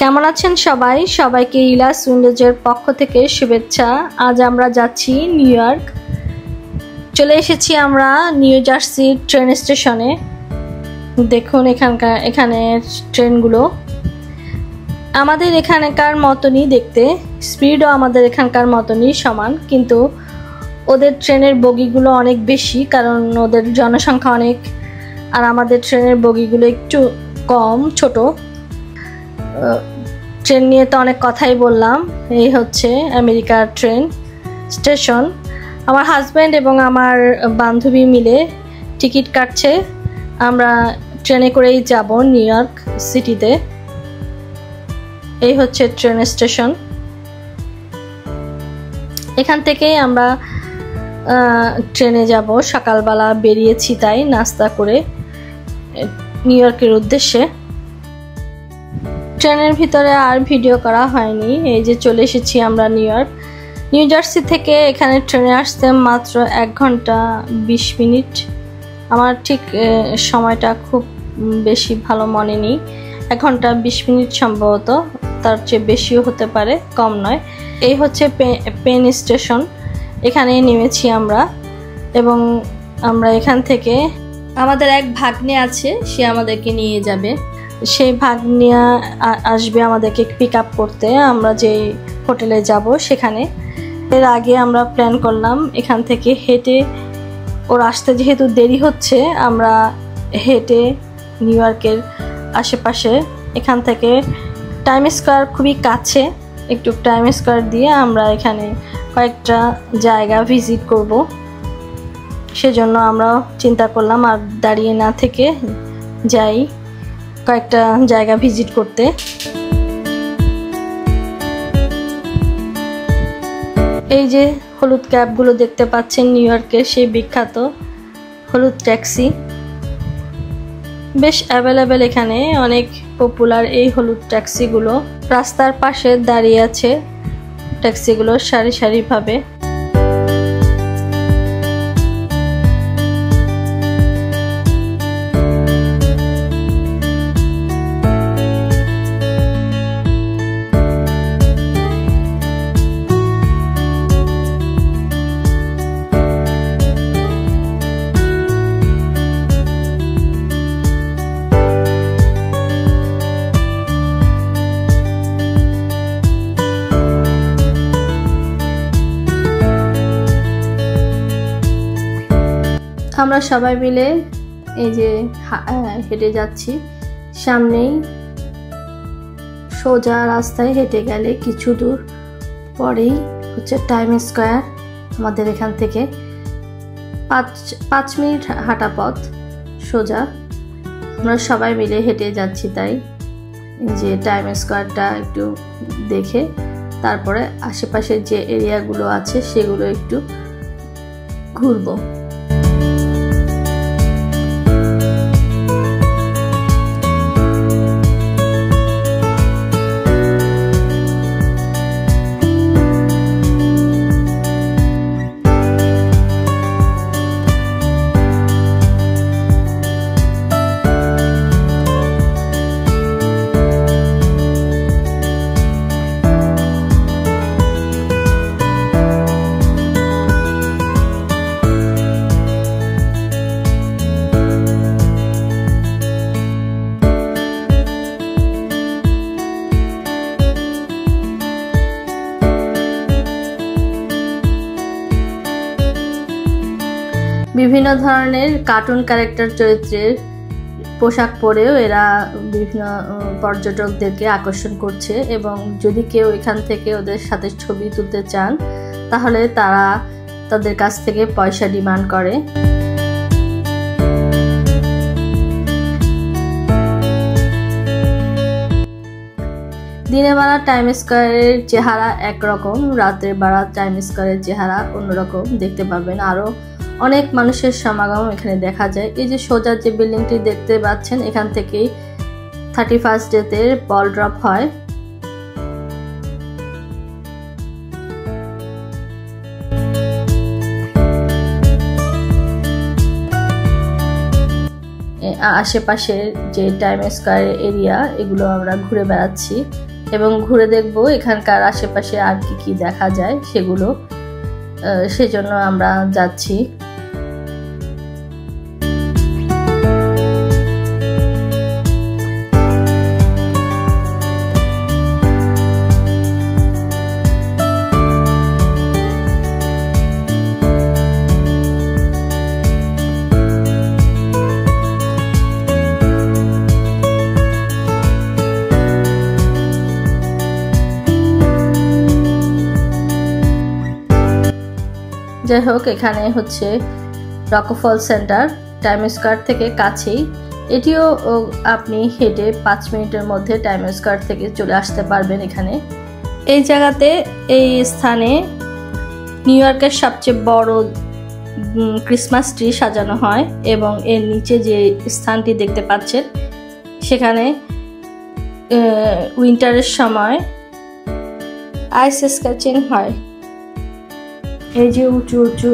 কেমন আছেন সবাই? সবাইকে ইলাস উইন্ডোজের পক্ষ থেকে শুভেচ্ছা। আজ আমরা যাচ্ছি নিউ ইয়র্ক। চলে এসেছি আমরা নিউ জার্সি ট্রেন স্টেশনে। দেখুন এখানে ট্রেনগুলো আমাদের এখানকার মতনই দেখতে, স্পিডও আমাদের এখানকার মতনই সমান, কিন্তু ওদের ট্রেনের বগিগুলো অনেক বেশি, কারণ ওদের জনসংখ্যা অনেক, আর আমাদের ট্রেনের বগিগুলো একটু কম, ছোট। ট্রেন নিয়ে তো অনেক কথাই বললাম। এই হচ্ছে আমেরিকার ট্রেন স্টেশন। আমার হাজব্যান্ড এবং আমার বান্ধবী মিলে টিকিট কাটছে। আমরা ট্রেনে করেই যাব নিউ ইয়র্ক সিটিতে। এই হচ্ছে ট্রেন স্টেশন। এখান থেকেই আমরা ট্রেনে যাব। সকালবেলা বেরিয়েছি তাই নাস্তা করে নিউ ইয়র্কের উদ্দেশ্যে। ট্রেনের ভিতরে আর ভিডিও করা হয়নি। এই যে চলে এসেছি আমরা নিউ ইয়র্ক। নিউ জার্সি থেকে এখানে ট্রেনে আসতে মাত্র 1 ঘন্টা 20 মিনিট। আমার ঠিক সময়টা খুব বেশি ভালো মনে নেই, 1 ঘন্টা 20 মিনিট সম্ভবত, তার চেয়ে বেশিও হতে পারে, কম নয়। এই হচ্ছে পেন স্টেশন। এখানে নেমেছি আমরা, এবং আমরা এখান থেকে আমাদের এক ভাগ্নে আছে, সে আমাদেরকে নিয়ে যাবে। সেই ভাগ্নিয়া আসবে আমাদেরকে পিক আপ করতে আমরা যে হোটেলে যাব সেখানে। এর আগে আমরা প্ল্যান করলাম এখান থেকে হেঁটে, ওর আসতে যেহেতু দেরি হচ্ছে, আমরা হেঁটে নিউ ইয়র্কের আশেপাশে, এখান থেকে টাইম স্কোয়ার খুবই কাছে, একটু টাইম স্কোয়ার দিয়ে আমরা এখানে কয়েকটা জায়গা ভিজিট করব। সেজন্য আমরা চিন্তা করলাম আর দাঁড়িয়ে না থেকে যাই কয়েকটা জায়গা ভিজিট করতে। এই যে হলুদ ক্যাবগুলো দেখতে পাচ্ছেন, নিউ ইয়র্কের সেই বিখ্যাত হলুদ ট্যাক্সি। বেশ অ্যাভেলেবেল, এখানে অনেক পপুলার এই হলুদ ট্যাক্সিগুলো। রাস্তার পাশে দাঁড়িয়ে আছে ট্যাক্সিগুলো সারি সারিভাবে। আমরা সবাই মিলে এই যে হেঁটে যাচ্ছি। সামনেই সোজা রাস্তায় হেঁটে গেলে কিছু দূর পরেই হচ্ছে টাইম স্কোয়ার। আমাদের এখান থেকে 5 মিনিট হাঁটা পথ সোজা। আমরা সবাই মিলে হেঁটে যাচ্ছি, তাই যে টাইম স্কোয়ারটা একটু দেখে তারপরে আশেপাশে যে এরিয়াগুলো আছে সেগুলো একটু ঘুরবো। বিভিন্ন ধরনের কার্টুন ক্যারেক্টার চরিত্রের পোশাক পরেও এরা বিভিন্ন পর্যটকদেরকে আকর্ষণ করছে, এবং যদি কেউ এখান থেকে ওদের সাথে ছবি তুলতে চান তাহলে তারা তাদের কাছ থেকে পয়সা ডিমান্ড করে। দিনের বেলা টাইম স্কোয়ারের চেহারা একরকম, রাতের বেলা টাইম স্কোয়ারের চেহারা অন্যরকম দেখতে পাবেন। আরও অনেক মানুষের সমাগম এখানে দেখা যায়। এই যে সোজা যে বিল্ডিংটি দেখতে পাচ্ছেন, এখান থেকেই 31st ডেতে বল ড্রপ হয়। আশেপাশের যে টাইম স্কয়ার এরিয়া এগুলো আমরা ঘুরে বেড়াচ্ছি। এবং ঘুরে দেখব এখানকার আশেপাশে আর কি দেখা যায় সেগুলো, সেজন্য আমরা যাচ্ছি। যাই হোক, এখানে হচ্ছে রকফেল সেন্টার, টাইম স্কয়ার থেকে কাছেই। এটিও আপনি হেঁটে 5 মিনিটের মধ্যে টাইম স্কয়ার থেকে চলে আসতে পারবেন। এখানে এই জায়গাতে, এই স্থানে নিউ ইয়র্কের সবচেয়ে বড় ক্রিসমাস ট্রি সাজানো হয় এবং এর নিচে যে স্থানটি দেখতে পাচ্ছেন সেখানে উইন্টারের সময় আইস স্কেচিং হয়। এই যে উঁচু উঁচু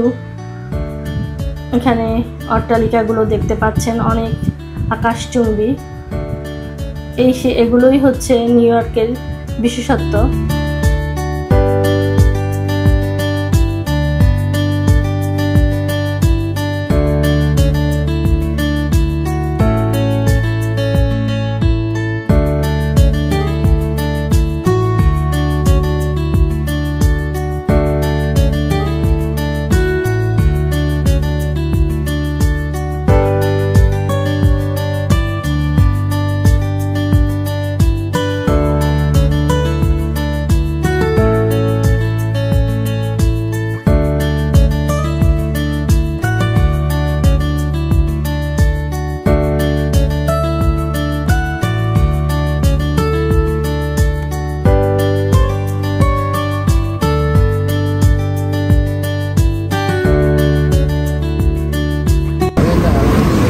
এখানে অট্টালিকাগুলো দেখতে পাচ্ছেন, অনেক আকাশচুম্বী। এগুলোই হচ্ছে নিউ ইয়র্কের বিশেষত্ব।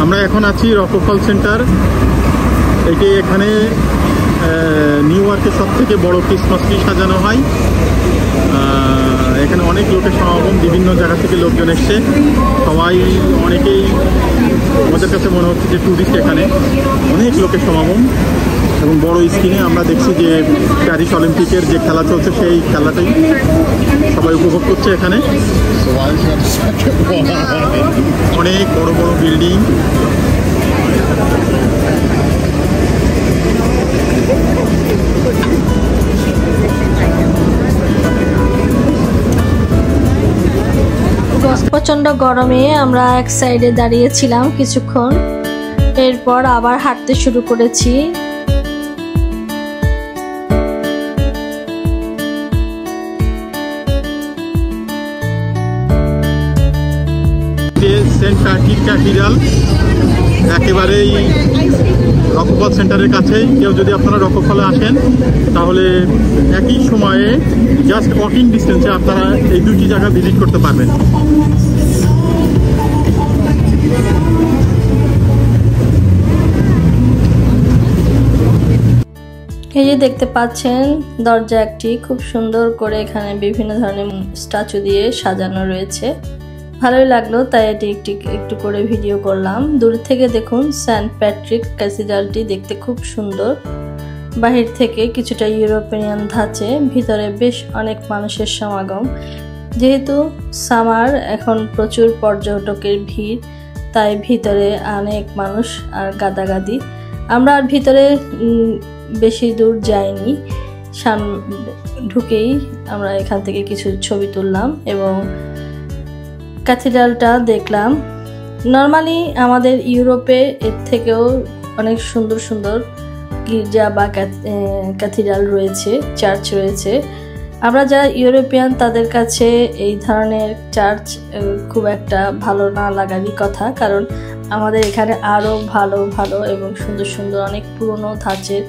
আমরা এখন আছি রকফেল সেন্টার। এটি এখানে নিউ ইয়র্কের সবথেকে বড় ক্রিসমাস ট্রি সাজানো হয়। এখানে অনেক লোকের সমাগম, বিভিন্ন জায়গা থেকে লোকজন এসছে। সবাই অনেকেই, আমাদের কাছে মনে হচ্ছে যে ট্যুরিস্ট। এখানে অনেক লোকের সমাগম এবং বড় স্ক্রিনে আমরা দেখছি যে প্যারিস অলিম্পিকের যে খেলা চলছে সেই খেলাটাই সবাই উপভোগ করছে। এখানে অনেক বড় বড় বিল্ডিং, প্রচন্ড গরমে আমরা এক সাইডে দাঁড়িয়েছিলাম কিছুক্ষণ, এরপর আবার হাঁটতে শুরু করেছি। সেন্ট প্যাট্রিক ক্যাথিড্রাল একেবারেই রকফেল সেন্টারের কাছেই। কেউ যদি আপনারা রকফেলে আসেন তাহলে একই সময়ে জাস্ট ওয়াকিং ডিস্টেন্সে আপনারা এই দুটি জায়গা ভিজিট করতে পারবেন। এই যে দেখতে পাচ্ছেন দরজা একটি, খুব সুন্দর করে এখানে বিভিন্ন ধরনের স্ট্যাচু দিয়ে সাজানো রয়েছে। ভালোই লাগলো, তাই এটি একটু করে ভিডিও করলাম। দূর থেকে দেখুন সেন্ট প্যাট্রিক ক্যাথিড্রালটি দেখতে খুব সুন্দর। বাহির থেকে কিছুটা ইউরোপিয়ান ধাঁচে, ভিতরে বেশ অনেক মানুষের সমাগম। যেহেতু সামার, এখন প্রচুর পর্যটকের ভিড়, তাই ভিতরে অনেক মানুষ আর গাদাগাদি। আমরা আর ভিতরে বেশি দূর যাইনি, ঢুকেই আমরা এখান থেকে কিছু ছবি তুললাম এবং ক্যাথিড্রালটা দেখলাম। নর্মালি আমাদের ইউরোপে এর থেকেও অনেক সুন্দর সুন্দর গির্জা বা ক্যাথিড্রাল রয়েছে, চার্চ রয়েছে। আমরা যারা ইউরোপিয়ান তাদের কাছে এই ধরনের চার্চ খুব একটা ভালো না লাগারই কথা, কারণ আমাদের এখানে আরও ভালো ভালো এবং সুন্দর সুন্দর অনেক পুরনো ধাঁচের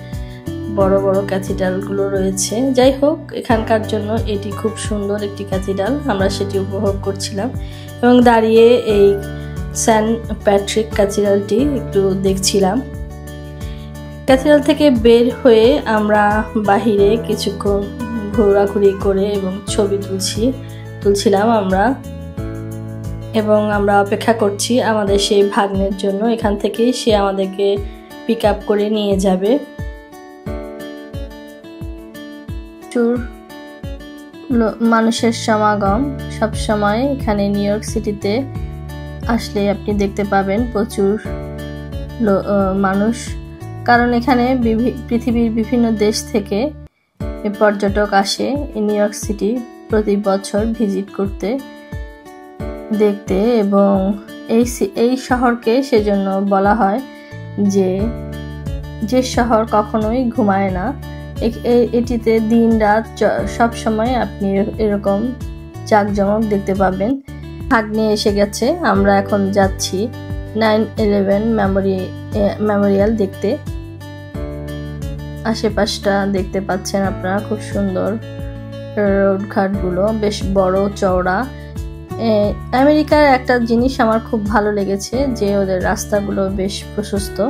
বড় বড় ক্যাথিড্রালগুলো রয়েছে। যাই হোক, এখানকার জন্য এটি খুব সুন্দর একটি ক্যাথিড্রাল, আমরা সেটি উপভোগ করছিলাম এবং দাঁড়িয়ে এই সেন্ট প্যাট্রিক ক্যাথিড্রালটি একটু দেখছিলাম। ক্যাথিড্রাল থেকে বের হয়ে আমরা বাহিরে কিছুক্ষণ ঘোরাঘুরি করে এবং ছবি তুলছিলাম আমরা, এবং আমরা অপেক্ষা করছি আমাদের সেই ভাগ্নের জন্য। এখান থেকেই সে আমাদেরকে পিক আপ করে নিয়ে যাবে। প্রচুর মানুষের সমাগম সব সময় এখানে নিউ ইয়র্ক সিটিতে আসলে আপনি দেখতে পাবেন প্রচুর মানুষ, কারণ এখানে পৃথিবীর বিভিন্ন দেশ থেকে পর্যটক আসে নিউ ইয়র্ক সিটি প্রতি বছর ভিজিট করতে, দেখতে। এবং এই শহরকে সেজন্য বলা হয় যে শহর কখনোই ঘুমায় না। এটিতে দিন রাত সব সময় আপনি এরকম জাঁকজমক দেখতে পাবেন। ভাগ্নে এসে গেছে, আমরা এখন যাচ্ছি 9/11 মেমোরিয়াল দেখতে। আশেপাশটা দেখতে পাচ্ছেন আপনারা, খুব সুন্দর রোডঘাটগুলো বেশ বড় চওড়া। আমেরিকার একটা জিনিস আমার খুব ভালো লেগেছে যে ওদের রাস্তাগুলো বেশ প্রশস্ত।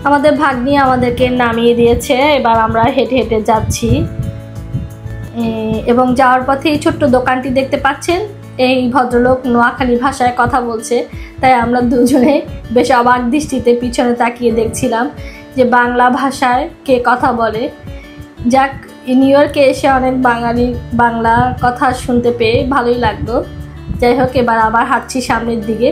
আমাদের ভাগ্নি আমাদেরকে নামিয়ে দিয়েছে, এবার আমরা হেঁটে হেঁটে যাচ্ছি। এবং যাওয়ার পথে এই ছোট্ট দোকানটি দেখতে পাচ্ছেন, এই ভদ্রলোক নোয়াখালী ভাষায় কথা বলছে, তাই আমরা দুজনে বেশ অবাক দৃষ্টিতে পিছনে তাকিয়ে দেখছিলাম যে বাংলা ভাষায় কে কথা বলে। যাক, নিউ ইয়র্কে এসে অনেক বাংলা কথা শুনতে পেয়ে ভালোই লাগলো। যাই হোক, এবার আবার হাঁটছি সামনের দিকে।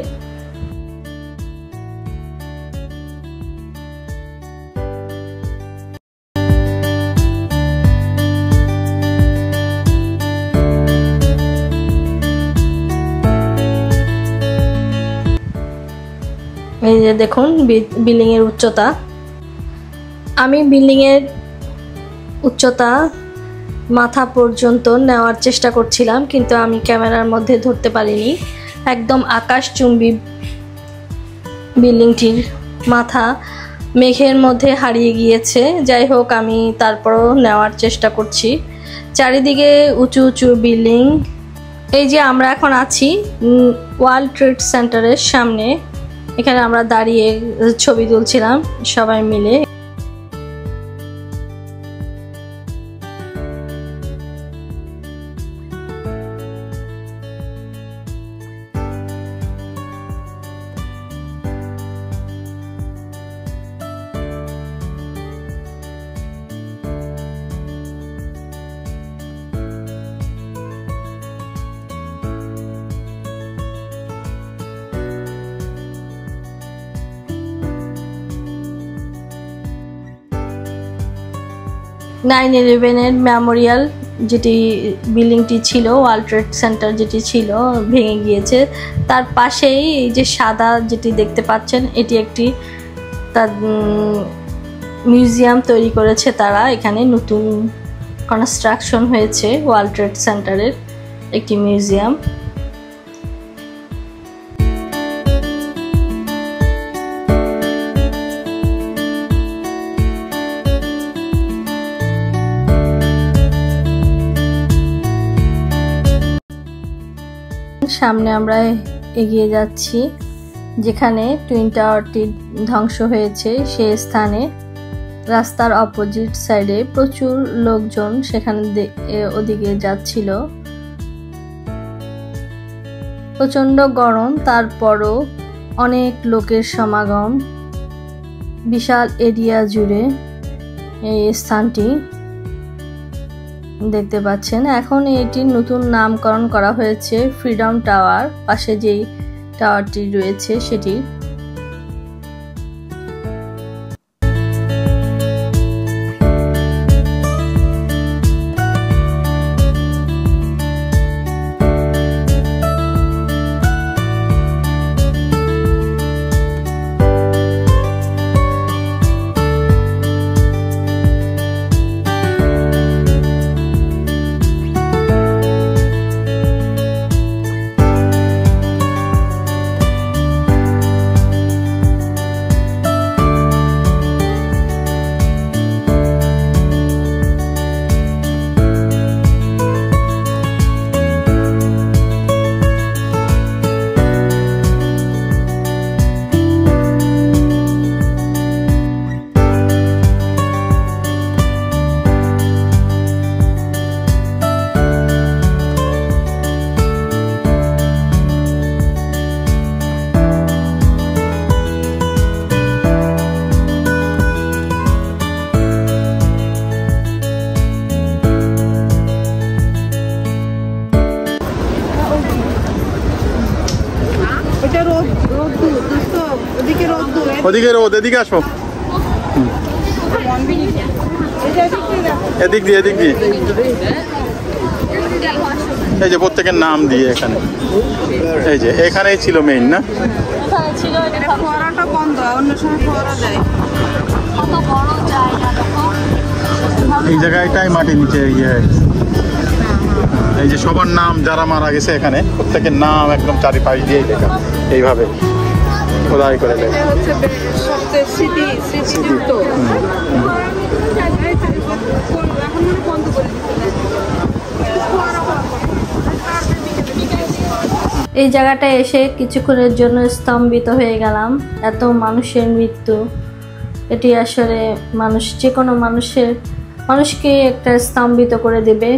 এই যে দেখুন বিল্ডিং এর উচ্চতা, আমি বিল্ডিং এর উচ্চতা মাথা পর্যন্ত নেওয়ার চেষ্টা করছিলাম, কিন্তু আমি ক্যামেরার মধ্যে ধরতে পারিনি। একদম আকাশচুম্বী বিল্ডিংটির মাথা মেঘের মধ্যে হারিয়ে গিয়েছে। যাই হোক, আমি তারপরও নেওয়ার চেষ্টা করছি। চারিদিকে উঁচু উঁচু বিল্ডিং। এই যে আমরা এখন আছি ওয়ার্ল্ড ট্রেড সেন্টারের সামনে, এখানে আমরা দাঁড়িয়ে ছবি তুলছিলাম সবাই মিলে। এর মেমোরিয়াল যেটি বিল্ডিংটি ছিল, ওয়ার্ল্ড ট্রেড সেন্টার যেটি ছিল, ভেঙে গিয়েছে। তার পাশেই এই যে সাদা যেটি দেখতে পাচ্ছেন, এটি একটি তার মিউজিয়াম তৈরি করেছে তারা। এখানে নতুন কনস্ট্রাকশন হয়েছে ওয়ার্ল্ড ট্রেড সেন্টারের একটি মিউজিয়াম। সামনে আমরা এগিয়ে যাচ্ছি, যেখানে টুইন টাওয়ারটি ধ্বংস হয়েছে সেই স্থানে রাস্তার অপোজিট সাইডে প্রচুর লোকজন সেখানে ওদিকে যাচ্ছিল। প্রচন্ড গরম, তারপরও অনেক লোকের সমাগম, বিশাল এরিয়া জুড়ে এই স্থানটি দেখতে পাচ্ছেন। এখন এটির নতুন নামকরণ করা হয়েছে ফ্রিডম টাওয়ার। পাশে যেই টাওয়ারটি রয়েছে সেটি। ওদিকে রোদ, এদিকে আসো, এদিক দিয়ে এদিক দিয়ে। এই যে প্রত্যেকের নাম দিয়ে এখানে, এই যে এখানেই ছিল মেইন না, এই জায়গাটাই মাটি নিচে ইয়ে। এই যে সবার নাম যারা মারা গেছে এখানে প্রত্যেকের নাম একদম চারিপাশ দিয়ে লেখা এইভাবে খোদাই করে লেখা। এই জায়গাটায় এসে কিছুক্ষণের জন্য স্তম্ভিত হয়ে গেলাম, এত মানুষের মৃত্যু। এটি আসলে যে কোনো মানুষকে একটা স্তম্ভিত করে দেবে।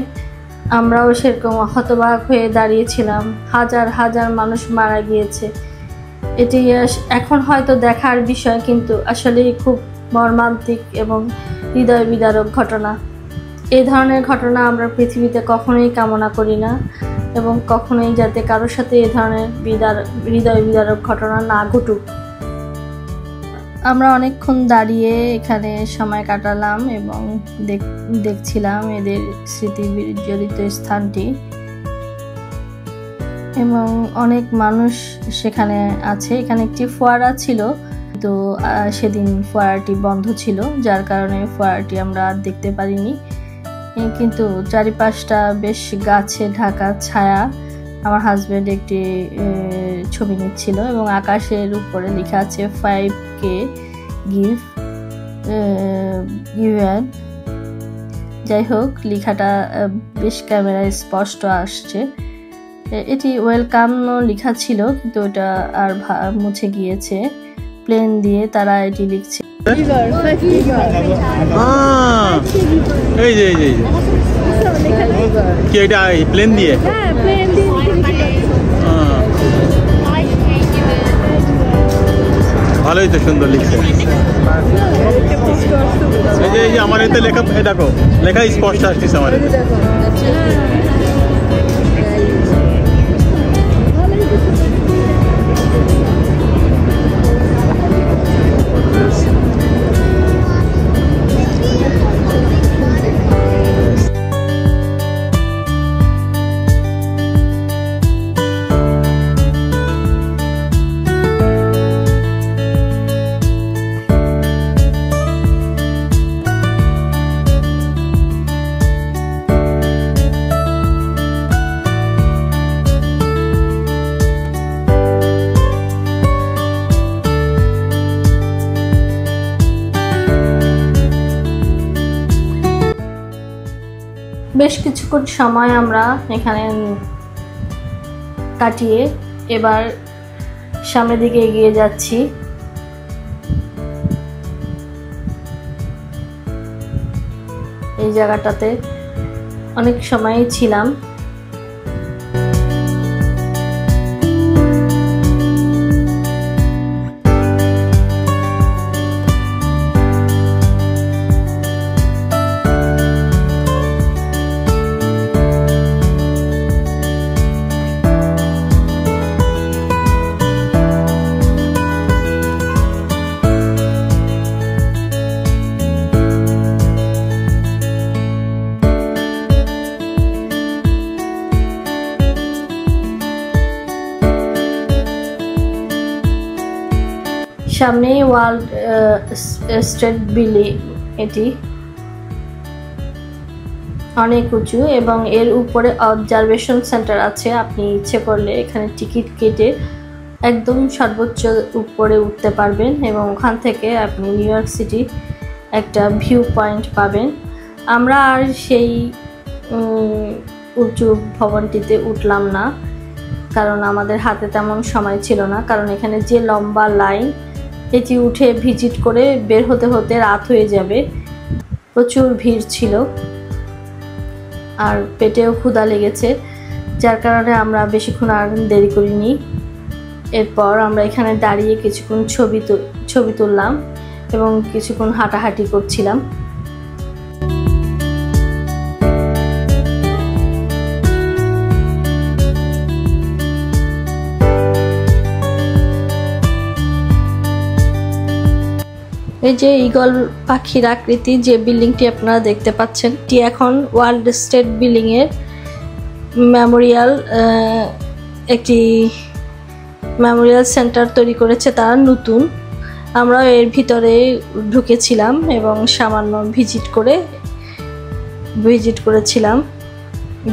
আমরাও সেরকম হতবাক হয়ে দাঁড়িয়েছিলাম, হাজার হাজার মানুষ মারা গিয়েছে। এটি এখন হয়তো দেখার বিষয়, কিন্তু আসলেই খুব মর্মান্তিক এবং হৃদয় বিদারক ঘটনা। এই ধরনের ঘটনা আমরা পৃথিবীতে কখনোই কামনা করি না, এবং কখনোই যাতে কারোর সাথে এই ধরনের হৃদয় বিদারক ঘটনা না ঘটুক। আমরা অনেকক্ষণ দাঁড়িয়ে এখানে সময় কাটালাম এবং দেখছিলাম এদের স্মৃতি বিজড়িত স্থানটি, এবং অনেক মানুষ সেখানে আছে। এখানে একটি ফোয়ারা ছিল, তো সেদিন ফোয়ারাটি বন্ধ ছিল, যার কারণে ফোয়ারাটি আমরা দেখতে পারিনি। কিন্তু চারিপাশটা বেশ গাছে ঢাকা, ছায়া। আমার হাজব্যান্ড একটি ছবি নিচ্ছিল এবং আকাশের উপরে লেখা আছে 5K given। যাই হোক, লেখাটা বেশ ক্যামেরায় স্পষ্ট আসছে। এটি ওয়েলকাম লেখা ছিল, কিন্তু ওটা আর মুছে গিয়েছে। প্লেন দিয়ে তারা এটি লিখছে। এই যে কি এটা প্লেন দিয়ে? ভালোই তো, সুন্দর লিখছে। এই যে আমার এতে লেখা, দেখো লেখা স্পষ্ট আসছে আমার এতে। বেশ কিছুক্ষণ সময় আমরা এখানে কাটিয়ে এবার সামনের দিকে এগিয়ে যাচ্ছি। এই জায়গাটাতে অনেক সময়ই ছিলাম। সামনেই ওয়ার্ল্ড স্টেট বিল্ডিং, এটি অনেক উঁচু এবং এর উপরে অবজারভেশন সেন্টার আছে। আপনি ইচ্ছে করলে এখানে টিকিট কেটে একদম সর্বোচ্চ উপরে উঠতে পারবেন এবং ওখান থেকে আপনি নিউ ইয়র্ক সিটি একটা ভিউ পয়েন্ট পাবেন। আমরা আর সেই উঁচু ভবনটিতে উঠলাম না, কারণ আমাদের হাতে তেমন সময় ছিল না, কারণ এখানে যে লম্বা লাইন, এটি উঠে ভিজিট করে বের হতে হতে রাত হয়ে যাবে। প্রচুর ভিড় ছিল আর পেটেও ক্ষুধা লেগেছে, যার কারণে আমরা বেশিক্ষণ আর দেরি করিনি। এরপর আমরা এখানে দাঁড়িয়ে কিছুক্ষণ ছবি তুললাম এবং কিছুক্ষণ হাঁটাহাঁটি করছিলাম। এই যে ঈগল পাখির আকৃতি যে বিল্ডিংটি আপনারা দেখতে পাচ্ছেন, এটি এখন ওয়ার্ল্ড স্টেট বিল্ডিং এর মেমোরিয়াল, একটি মেমোরিয়াল সেন্টার তৈরি করেছে তারা নতুন। আমরা এর ভিতরে ঢুকেছিলাম এবং সামান্য ভিজিট করেছিলাম।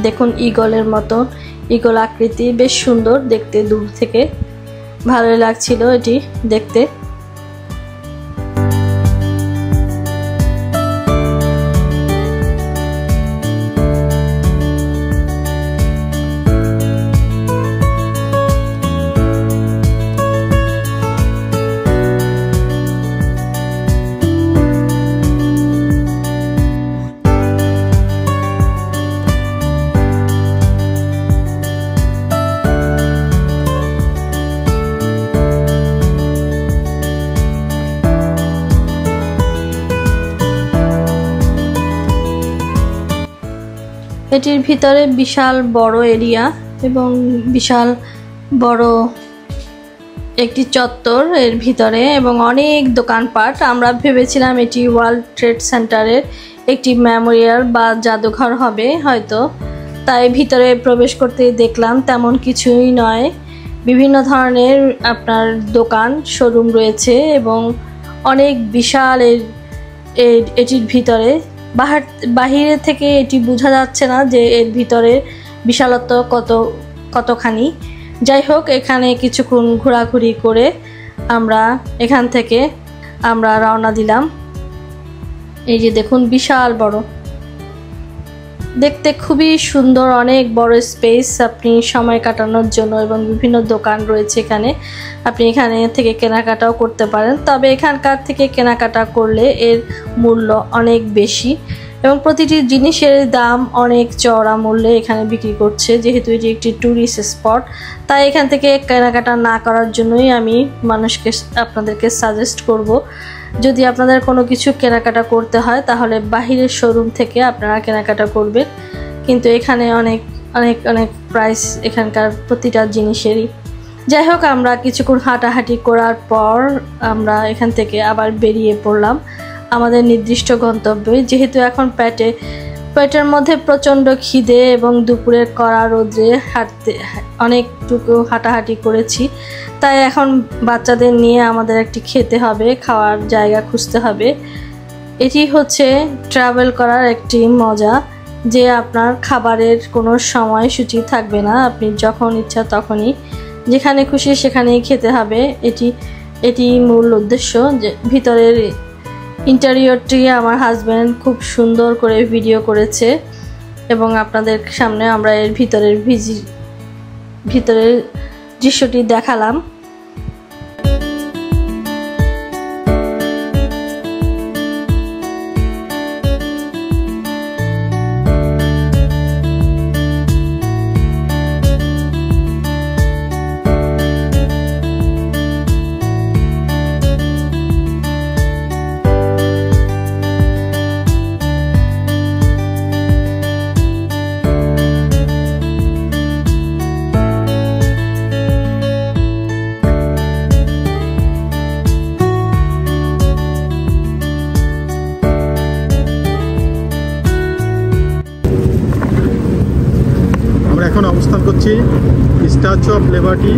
দেখুন ঈগলের মতো, ঈগল আকৃতি, বেশ সুন্দর দেখতে, দূর থেকে ভালোই লাগছিল এটি দেখতে। এটির ভিতরে বিশাল বড় এরিয়া এবং বিশাল বড় একটি চত্বর এর ভিতরে এবং অনেক দোকানপাট। আমরা ভেবেছিলাম এটি ওয়ার্ল্ড ট্রেড সেন্টারের একটি মেমোরিয়াল বা জাদুঘর হবে হয়তো, তাই ভিতরে প্রবেশ করতে দেখলাম তেমন কিছুই নয়। বিভিন্ন ধরনের আপনার দোকান, শোরুম রয়েছে এবং অনেক বিশাল এটির ভিতরে। বাহিরে থেকে এটি বোঝা যাচ্ছে না যে এর ভিতরে বিশালত্ব কতখানি। যাই হোক, এখানে কিছুক্ষণ ঘোরাঘুরি করে এখান থেকে আমরা রওনা দিলাম। এই যে দেখুন, বিশাল বড়, দেখতে খুবই সুন্দর, অনেক বড় স্পেস আপনি সময় কাটানোর জন্য, এবং বিভিন্ন দোকান রয়েছে এখানে, আপনি এখানে থেকে কেনাকাটাও করতে পারেন। তবে এখানকার থেকে কেনাকাটা করলে এর মূল্য অনেক বেশি এবং প্রতিটি জিনিসের দাম অনেক চড়া মূল্যে এখানে বিক্রি করছে। যেহেতু এটি একটি ট্যুরিস্ট স্পট, তাই এখান থেকে কেনাকাটা না করার জন্যই আমি আপনাদেরকে সাজেস্ট করব, যদি আপনাদের কোনো কিছু কেনাকাটা করতে হয় তাহলে বাহিরের শোরুম থেকে আপনারা কেনাকাটা করবেন। কিন্তু এখানে অনেক অনেক অনেক প্রাইস এখানকার প্রতিটা জিনিসেরই। যাই হোক, আমরা কিছুক্ষণ হাঁটাহাঁটি করার পর আমরা এখান থেকে আবার বেরিয়ে পড়লাম আমাদের নির্দিষ্ট গন্তব্যে। যেহেতু এখন পেটের মধ্যে প্রচণ্ড খিদে এবং দুপুরের কড়া রোদে অনেকটুকু হাঁটাহাঁটি করেছি, তাই এখন বাচ্চাদের নিয়ে আমাদের একটি খেতে হবে, খাওয়ার জায়গা খুঁজতে হবে। এটি হচ্ছে ট্রাভেল করার একটি মজা, যে আপনার খাবারের কোনো সময়সূচি থাকবে না, আপনি যখন ইচ্ছা তখনই যেখানে খুশি সেখানেই খেতে হবে। এটি মূল উদ্দেশ্য। যে ভিতরের ইন্টেরিয়রটি আমার হাজব্যান্ড খুব সুন্দর করে ভিডিও করেছে এবং আপনাদের সামনে আমরা এর ভিতরের দৃশ্যটি দেখালাম। এখন অবস্থান করছি স্ট্যাচু অফ লিবার্টি।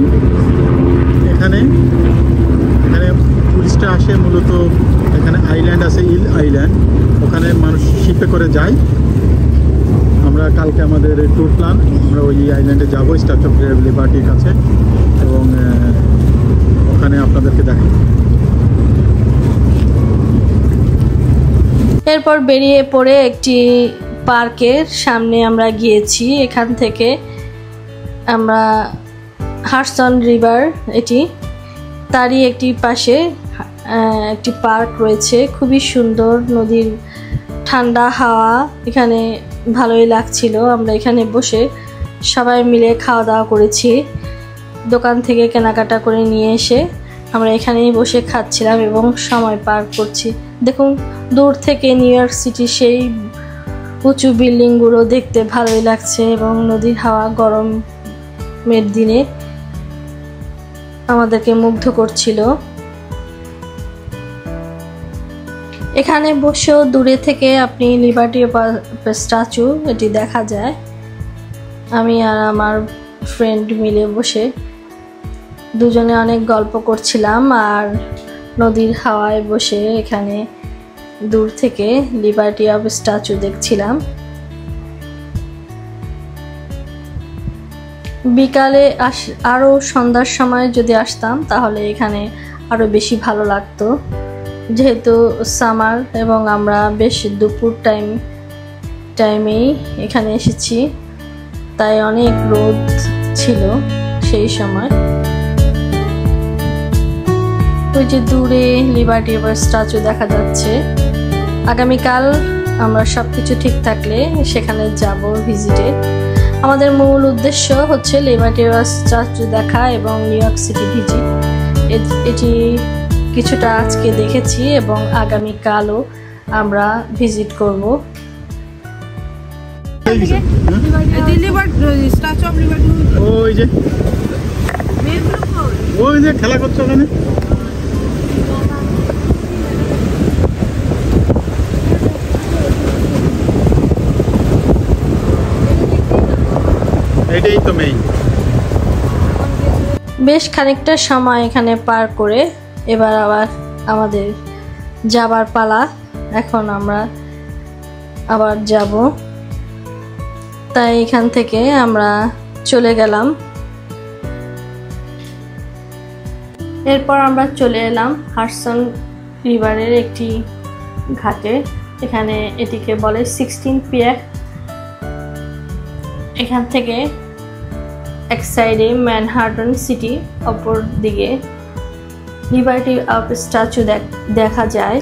এখানে টুরিস্টরা আসে মূলত এখানে আইল্যান্ড আছে, ইল আইল্যান্ড, ওখানে মানুষ শিপে করে যায়। আমরা কালকে আমাদের ট্যুর প্ল্যান, আমরা ওই আইল্যান্ডে যাবো স্ট্যাচু অফ লিবার্টির কাছে এবং ওখানে আপনাদেরকে দেখাবো। এরপর বেরিয়ে পড়ে একটি পার্কের সামনে আমরা গিয়েছি। এখান থেকে আমরা হাডসন রিভার, এটি তারই একটি পাশে একটি পার্ক রয়েছে, খুবই সুন্দর, নদীর ঠান্ডা হাওয়া, এখানে ভালোই লাগছিল। আমরা এখানে বসে সবাই মিলে খাওয়া দাওয়া করেছি, দোকান থেকে কেনাকাটা করে নিয়ে এসে আমরা এখানেই বসে খাচ্ছিলাম এবং সময় পার করছি। দেখুন দূর থেকে নিউ ইয়র্ক সিটি সেই উঁচু বিল্ডিংগুলো দেখতে ভালোই লাগছে এবং নদীর হাওয়া গরমের দিনে আমাদেরকে মুগ্ধ করছিল। এখানে বসেও দূরে থেকে আপনি লিবার্টি স্ট্যাচু এটি দেখা যায়। আমি আর আমার ফ্রেন্ড মিলে বসে দুজনে অনেক গল্প করছিলাম আর নদীর হাওয়ায় বসে এখানে দূর থেকে লিবার্টি স্ট্যাচু দেখছিলাম। বিকালে আরও সন্ধ্যার সময় যদি আসতাম তাহলে এখানে আরও বেশি ভালো লাগতো, যেহেতু সামার এবং আমরা বেশ দুপুর টাইমেই এখানে এসেছি, তাই অনেক রোদ ছিল সেই সময়। ওই যে দূরে লিবার্টি স্ট্যাচু দেখা যাচ্ছে। আগামীকাল আমরা সবকিছু ঠিক থাকলে সেখানে যাব ভিজিটে। আমাদের মূল উদ্দেশ্য হচ্ছে লিবার্টি স্ট্যাচু দেখা এবং নিউ ইয়র্ক সিটি ভিজিট। এটি কিছুটা আজকে দেখেছি এবং আগামীকালও আমরা ভিজিট করব। ওই যে খেলা করছে ওখানে, এটাই তো মেইন। বেশ খানিকটা সময় এখানে পার করে এবার আবার আমাদের যাবার পালা। এখন আমরা আবার যাব, তাই এখান থেকে আমরা চলে গেলাম। এরপর আমরা চলে এলাম হাডসন রিভারের একটি ঘাটে। এখানে এটিকে বলে 16 পিয়ার। এখান থেকে এক সাইডে ম্যানহাটন সিটি, অপর দিকে লিবার্টি স্ট্যাচু দেখা যায়।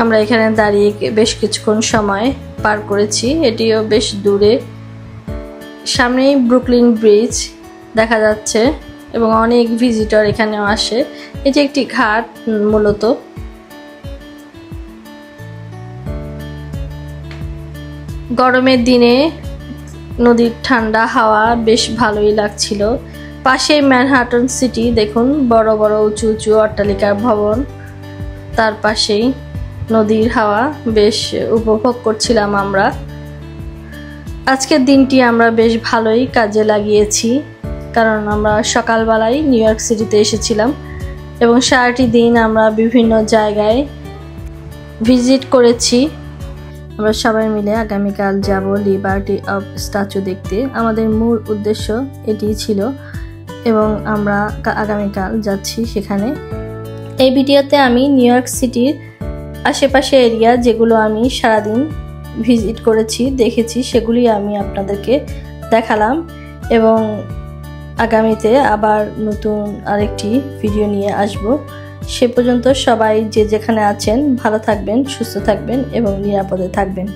আমরা এখানে দাঁড়িয়ে বেশ কিছুক্ষণ সময় পার করেছি। এটিও বেশ দূরে, সামনেই ব্রুকলিন ব্রিজ দেখা যাচ্ছে এবং অনেক ভিজিটর এখানেও আসে। এটি একটি ঘাট মূলত। গরমের দিনে নদীর ঠান্ডা হাওয়া বেশ ভালোই লাগছিল। পাশেই ম্যানহাটন সিটি, দেখুন বড় বড় উঁচু উঁচু অট্টালিকার ভবন, তার পাশেই নদীর হাওয়া বেশ উপভোগ করছিলাম আমরা। আজকের দিনটি আমরা বেশ ভালোই কাজে লাগিয়েছি, কারণ আমরা সকালবেলায় নিউ ইয়র্ক সিটিতে এসেছিলাম এবং সারাটি দিন আমরা বিভিন্ন জায়গায় ভিজিট করেছি। আমরা সবাই মিলে আগামীকাল যাব লিবার্টি স্ট্যাচু দেখতে। আমাদের মূল উদ্দেশ্য এটিই ছিল এবং আমরা আগামীকাল যাচ্ছি সেখানে। এই ভিডিওতে আমি নিউ ইয়র্ক সিটির আশেপাশে এরিয়া যেগুলো আমি সারাদিন ভিজিট করেছি, দেখেছি, সেগুলি আমি আপনাদেরকে দেখালাম এবং আগামীতে আবার নতুন আরেকটি ভিডিও নিয়ে আসব। সে পর্যন্ত সবাই যে যেখানে আছেন ভালো থাকবেন, সুস্থ থাকবেন এবং নিরাপদে থাকবেন।